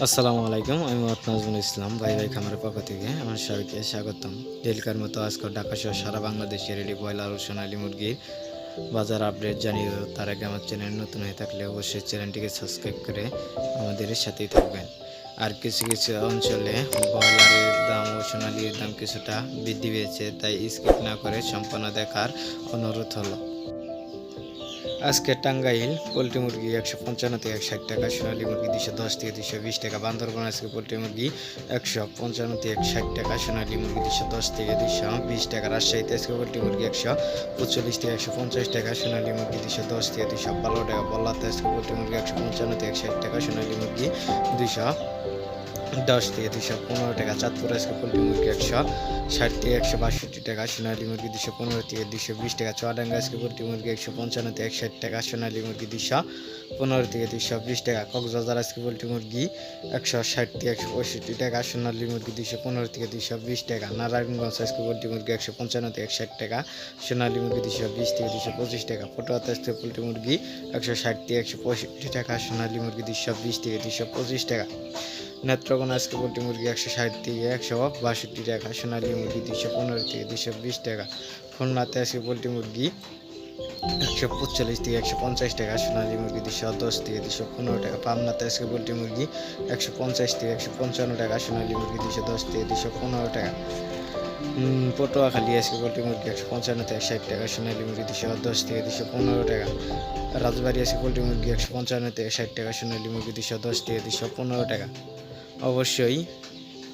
আসসালামু আলাইকুম। আমি মোহাম্মদ নাজমুল ইসলাম। ভাই ভাই খামারের পক্ষ থেকে আমার সবাইকে স্বাগতম। ডেলিকার মতো আজকে ঢাকা সহ সারা বাংলাদেশে রেডি ব্রয়লার ও সোনালী মুরগির বাজার আপডেট জানিয়ে দেব। তার আগে আমার চ্যানেল নতুন হয়ে থাকলে অবশ্যই চ্যানেলটিকে সাবস্ক্রাইব করে আমাদের সাথেই থাকবেন। আর কিছু কিছু অঞ্চলে ব্রয়লারের দাম ও সোনালীর দাম কিছুটা বৃদ্ধি পেয়েছে, তাই স্কিপ না করে সম্পূর্ণ দেখার অনুরোধ হলো। আজকে টাঙ্গাইল পোলট্রি মুরগি 155 থেকে 160 টাকা, সোনালী মুরগি 210 থেকে 220 টাকা। বান্দরবান আজকে পোলট্রি মুরগি 155 থেকে 160 টাকা, সোনালী মুরগি 210 থেকে 220 টাকা। রাজশাহীতে আজকে পোলট্রি মুরগি 145 থেকে 150 টাকা, সোনালী মুরগি 210 থেকে 212 টাকা। বল্লাতে আজকে পোলট্রি মুরগি 155 থেকে 160 টাকা, সোনালী মুরগি 210 থেকে 215 টাকা। চাঁদপুর আজকে পোলট্রি মুরগি 160 থেকে 162 টাকা, সোনালী মুরগি 215 থেকে 220 টাকা। চুয়াডাঙ্গা আজকে পোলট্রি মুরগি 155 থেকে 160 টাকা, সোনালী মুরগি 215 থেকে 220 টাকা। কক্সবাজার আজকে পোলট্রি মুরগি 160 থেকে 165 টাকা, সোনালী মুরগি 215 থেকে 220 টাকা। নারায়ণগঞ্জ আজকে পোলট্রি মুরগি 155 থেকে 160 টাকা, সোনালী মুরগি 220 থেকে 225 টাকা। পটুয়াতে আজকে পোলট্রি মুরগি 160 থেকে 165 টাকা, সোনালী মুরগি 220 থেকে 225 টাকা। নেত্রকোনা আজকে পোলট্রি মুরগি 160 থেকে 162 টাকা, সোনালী মুরগি 215 থেকে 220 টাকা। খুলনাতে আজকে পোলট্রি মুরগি 145 থেকে 150 টাকা, সোনালী মুরগি 210 থেকে 215 টাকা। পাবনাতে আজকে পোলট্রি মুরগি 150 থেকে 155 টাকা, সোনালী মুরগি 210 থেকে 215 টাকা। পটুয়াখালী আজকে পোলট্রি মুরগি 155 থেকে 160 টাকা, সোনালী মুরগি 210 থেকে 215 টাকা। রাজবাড়ী আজকে পোলট্রি মুরগি 155 থেকে 60 টাকা, সোনালী মুরগি 210 থেকে 215 টাকা। অবশ্যই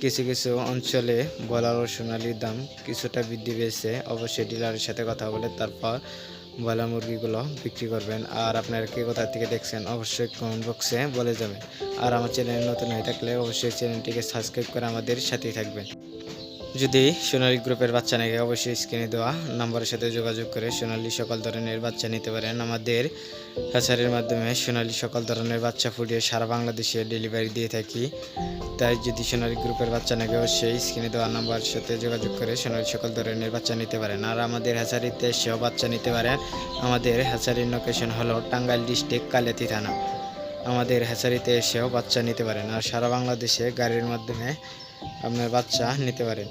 কিছু কিছু অঞ্চলে ব্রয়লার ও সোনালীর দাম কিছুটা বৃদ্ধি পেয়েছে। অবশ্যই ডিলারের সাথে কথা বলে তারপর ব্রয়লার মুরগিগুলো বিক্রি করবেন। আর আপনারা কে কোথা থেকে দেখছেন অবশ্যই কমেন্ট বক্সে বলে যাবেন। আর আমার চ্যানেল নতুন হয়ে থাকলে অবশ্যই চ্যানেলটিকে সাবস্ক্রাইব করে আমাদের সাথেই থাকবেন। যদি সোনালী গ্রুপের বাচ্চা নেই অবশ্যই স্ক্রিনে দেওয়া নাম্বারের সাথে যোগাযোগ করে সোনালী সকল ধরনের বাচ্চা নিতে পারেন। আমাদের হ্যাচারির মাধ্যমে সোনালী সকল ধরনের বাচ্চা ফুটিয়ে সারা বাংলাদেশে ডেলিভারি দিয়ে থাকি। তাই যদি সোনালী গ্রুপের বাচ্চা নেই অবশ্যই স্ক্রিনে দেওয়া নাম্বারের সাথে যোগাযোগ করে সোনালী সকল ধরনের বাচ্চা নিতে পারেন। আর আমাদের হ্যাচারিতে এসেও বাচ্চা নিতে পারেন। আমাদের হ্যাচারির লোকেশন হলো টাঙ্গাইল ডিস্ট্রিক্ট কালিয়াতি থানা। আমাদের হ্যাচারিতে এসেও বাচ্চা নিতে পারেন। আর সারা বাংলাদেশে গাড়ির মাধ্যমে আপনার বাচ্চা নিতে পারেন।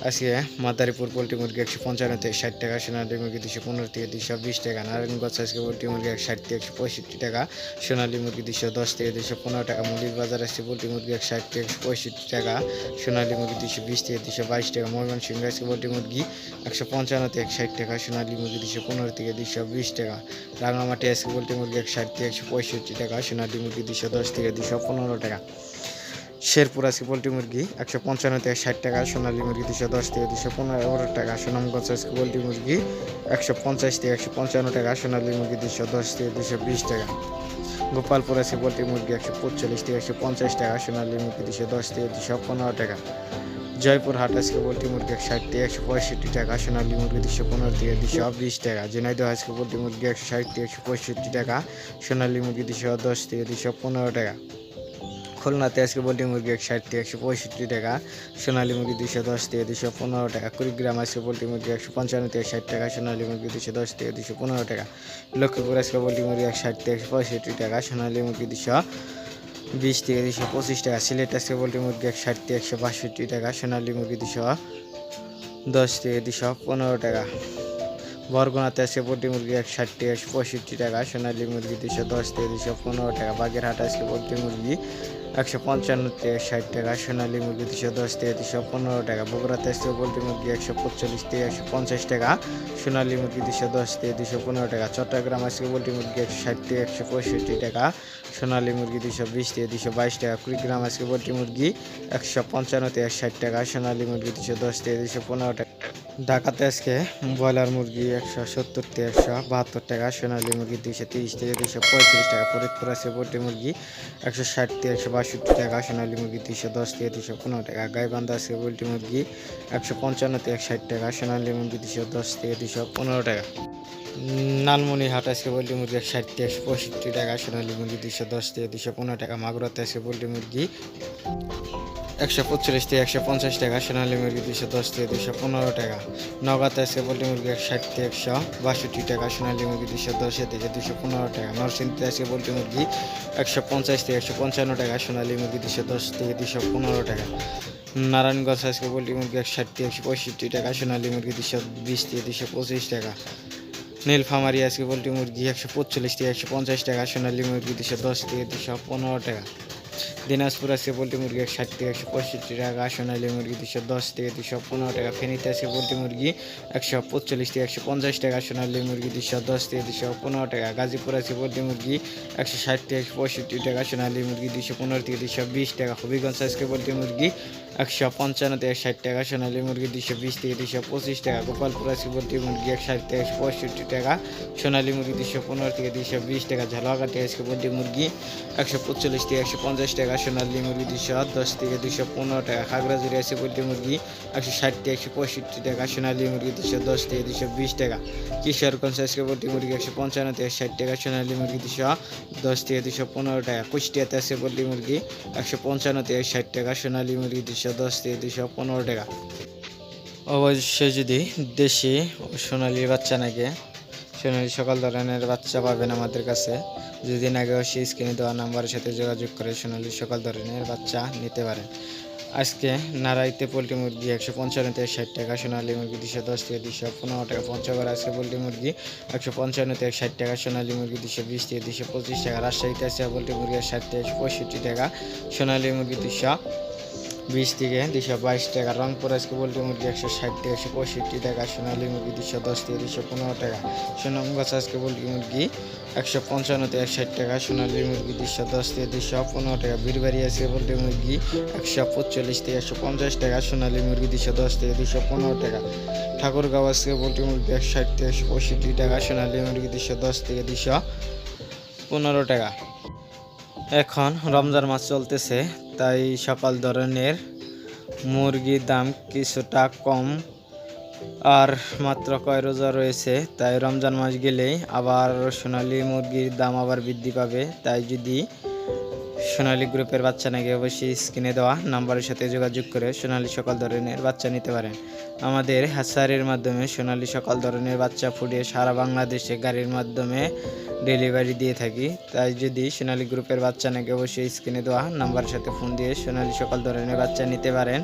আজকে মাদারীপুর পোলট্রি মুরগি 155 থেকে 60 টাকা, সোনালী মুরগি 215 থেকে 220 টাকা। নারায়ণগঞ্জ আজকে পোলট্রি মুরগি 160 থেকে 165 টাকা, সোনালী মুরগি 210 থেকে 215 টাকা। মৌলিক বাজার আজকে পোলট্রি মুরগি 160 থেকে 165 টাকা, সোনালী মুরগি 220 থেকে 222 টাকা। ময়মনসিংহ আজকে পোলট্রি মুরগি 155 থেকে 160 টাকা, সোনালী মুরগি 215 থেকে 220 টাকা। রাঙামাটি আজকে পোলট্রি মুরগি 160 থেকে 165 টাকা, সোনালী মুরগি 210 থেকে 215 টাকা। শেরপুর আজকে পোলট্রি মুরগি 155 থেকে 60 টাকা, সোনালী মুরগি 210 থেকে 215 টাকা। সুনামগঞ্জ আজকে পোলট্রি মুরগি 150 থেকে 155 টাকা, সোনালী মুরগি 210 থেকে 220 টাকা। গোপালপুর আজকে পোলট্রি মুরগি 145 থেকে 150 টাকা, সোনালী মুরগি 210 থেকে 215 টাকা। জয়পুর হাট আজকে পোলট্রি মুরগি 160 থেকে 165 টাকা, সোনালী মুরগি 215 থেকে 220 টাকা। ঝিনাইদহ আজকে পোলট্রি মুরগি 160 থেকে 165 টাকা, সোনালী মুরগি 210 থেকে 215 টাকা। খুলনাতে আজকে পোলট্রি মুরগি 160 থেকে 165 টাকা, সোনালী মুরগি 210 থেকে 215 টাকা। কুড়িগ্রাম আজকে পোলট্রি মুরগি 155 থেকে 60 টাকা, সোনালী মুরগি 210 থেকে 215 টাকা। লক্ষ্মীপুর আজকে পোলট্রি মুরগি 160 থেকে 165 টাকা, সোনালী মুরগি 220 থেকে 225 টাকা। সিলেট আজকে পোলট্রি মুরগি 160 থেকে 162 টাকা, সোনালী মুরগি 210 থেকে 215 টাকা। বরগুনাতে আজকে পোলট্রি মুরগি 160 থেকে 165 টাকা, সোনালী মুরগি 210 থেকে 215 টাকা। বাগেরহাট আজকে পোলট্রি মুরগি 155 থেকে 60 টাকা, সোনালী মুরগি 210 থেকে 215 টাকা। বগুড়াতে আজকে পোলট্রি মুরগি 145 থেকে 150 টাকা, সোনালী মুরগি 210 থেকে 215 টাকা। চট্টগ্রাম আজকে পোলট্রি মুরগি 160 থেকে 165 টাকা, সোনালী মুরগি 220 থেকে 222 টাকা। কুড়িগ্রাম আজকে পোলট্রি মুরগি 155 থেকে 60 টাকা, সোনালী মুরগি 210 থেকে 215 টাকা। ঢাকাতে আজকে ব্রয়লার মুরগি 170 থেকে 172 টাকা, সোনালী মুরগি 230 থেকে 235 টাকা। ফরিদপুর আছে পোলট্রি মুরগি 160 থেকে 162 টাকা, সোনালী মুরগি 210 থেকে 215 টাকা। গাইবান্ধা আছে পোলট্রি মুরগি 155 থেকে 160 টাকা, সোনালী মুরগি 210 থেকে 215 টাকা। লালমনিরহাট আজকে পোলট্রি মুরগি 160 থেকে 165 টাকা, সোনালী মুরগি 210 থেকে 215 টাকা। মাগুরাতে আছে পোলট্রি মুরগি 145 থেকে 150 টাকা, সোনালী মুরগি 210 থেকে 215 টাকা। নগাঁতে আজকে পোলট্রি মুরগি 160 থেকে 162 টাকা, সোনালী মুরগি 210 থেকে 215 টাকা। নরসিংদীতে আজকে পোলট্রি মুরগি 150 থেকে 155 টাকা, সোনালী মুরগি 210 থেকে 215 টাকা। নারায়ণগঞ্জ আজকে পোলট্রি মুরগি 160 থেকে 165 টাকা, সোনালী মুরগি 220 থেকে 225 টাকা। নীলফামারী আজকে পোলট্রি মুরগি 145 থেকে 150 টাকা, সোনালী মুরগি 210 থেকে 215 টাকা। দিনাজপুর আজকে পোলট্রি মুরগি 160 থেকে 165 টাকা, সোনালী মুরগি 210 থেকে 215 টাকা। ফেনীতে আজকে পোলট্রি মুরগি 145 থেকে 150 টাকা, সোনালী মুরগি 210 থেকে 215 টাকা। গাজীপুর আজকে পোলট্রি মুরগি 160 থেকে 165 টাকা, সোনালী মুরগি 215 থেকে 220 টাকা। হবিগঞ্জ আজকে পোলট্রি মুরগি 155 থেকে 60 টাকা, সোনালী মুরগি 220 থেকে 225 টাকা। গোপালপুর আজকে পোলট্রি মুরগি 160 থেকে 165 টাকা, সোনালী মুরগি 215 থেকে 220 টাকা। ঝালকাঠি আজকে পোলট্রি মুরগি 145 থেকে 150 টাকা, সোনালী মুরগি 210 থেকে 215 টাকা। খাগড়াছড়ি আছে পোলট্রি মুরগি 160 থেকে 165 টাকা, সোনালী মুরগি 210 থেকে 220 টাকা। কিশোরগঞ্জ আজকে পোলট্রি মুরগি 155 থেকে 60 টাকা, সোনালী মুরগি 210 থেকে 215 টাকা। কুষ্টিয়াতে আছে পোলট্রি মুরগি 155 থেকে 60 টাকা, সোনালী মুরগি 210 থেকে 215 টাকা। অবশ্যই যদি দেশি ও সোনালী বাচ্চা নাগে, সোনালী সকল ধরনের বাচ্চা পাবেন আমাদের কাছে। যদি নাগে অবশ্যই স্ক্রিনে দেওয়া নাম্বারের সাথে যোগাযোগ করে সোনালী সকল ধরনের বাচ্চা নিতে পারেন। আজকে নারাইতে পোলট্রি মুরগি 155 থেকে 60 টাকা, সোনালী মুরগি 210 থেকে 215 টাকা। পঞ্চগড় আজকে পোলট্রি মুরগি 155 থেকে 60 টাকা, সোনালী মুরগি 220 থেকে 225 টাকা। রাজশাহীতে আছে পোলট্রি মুরগি 60 থেকে 65 টাকা, সোনালী মুরগি 220 থেকে 222 টাকা। রংপুর আজকে পোলট্রি মুরগি 160 থেকে 165 টাকা, সোনালী মুরগি 210 থেকে 215 টাকা। সুনামগঞ্জ আজকে পোলট্রি মুরগি 155 থেকে 60 টাকা, সোনালী মুরগি 210 থেকে 215 টাকা। বীরবাড়ি আজকে পোলট্রি মুরগি 145 থেকে 150 টাকা, সোনালী মুরগি 210 থেকে 215 টাকা। ঠাকুরগাঁও আজকে পোলট্রি মুরগি 160 থেকে 165 টাকা, সোনালী মুরগি 210 থেকে 215 টাকা। এখন রমজান মাস চলতেছে, তাই সকল ধরনের মুরগির দাম কিছুটা কম, আর মাত্র কয় রোজা রয়েছে, তাই রমজান মাস গেলেই আবার সোনালী মুরগির দাম আবার বৃদ্ধি পাবে। তাই যদি সোনালী গ্রুপের বাচ্চা নাকি অবশ্যই স্ক্রিনে দেওয়া নাম্বারের সাথে যোগাযোগ করে সোনালী সকল ধরনের বাচ্চা নিতে পারেন। আমাদের হ্যাচারির মাধ্যমে সোনালী সকল ধরনের বাচ্চা ফুটিয়ে সারা বাংলাদেশে গাড়ির মাধ্যমে ডেলিভারি দিয়ে থাকি। তাই যদি সোনালী গ্রুপের বাচ্চা নাকি অবশ্যই স্ক্রিনে দেওয়া নাম্বারের সাথে ফোন দিয়ে সোনালী সকল ধরনের বাচ্চা নিতে পারেন।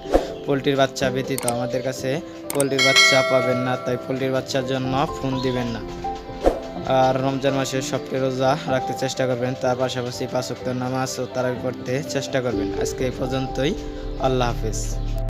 পোলট্রির বাচ্চা ব্যতীত আমাদের কাছে পোলট্রির বাচ্চা পাবেন না, তাই পোলট্রির বাচ্চার জন্য ফোন দিবেন না। আর রমজান মাসে সবটি রোজা রাখতে চেষ্টা করবেন, তার পাশাপাশি 5 ওয়াক্ত নামাজ ও তারাবি পড়তে চেষ্টা করবেন। আজকে এই পর্যন্তই, আল্লাহ হাফেজ।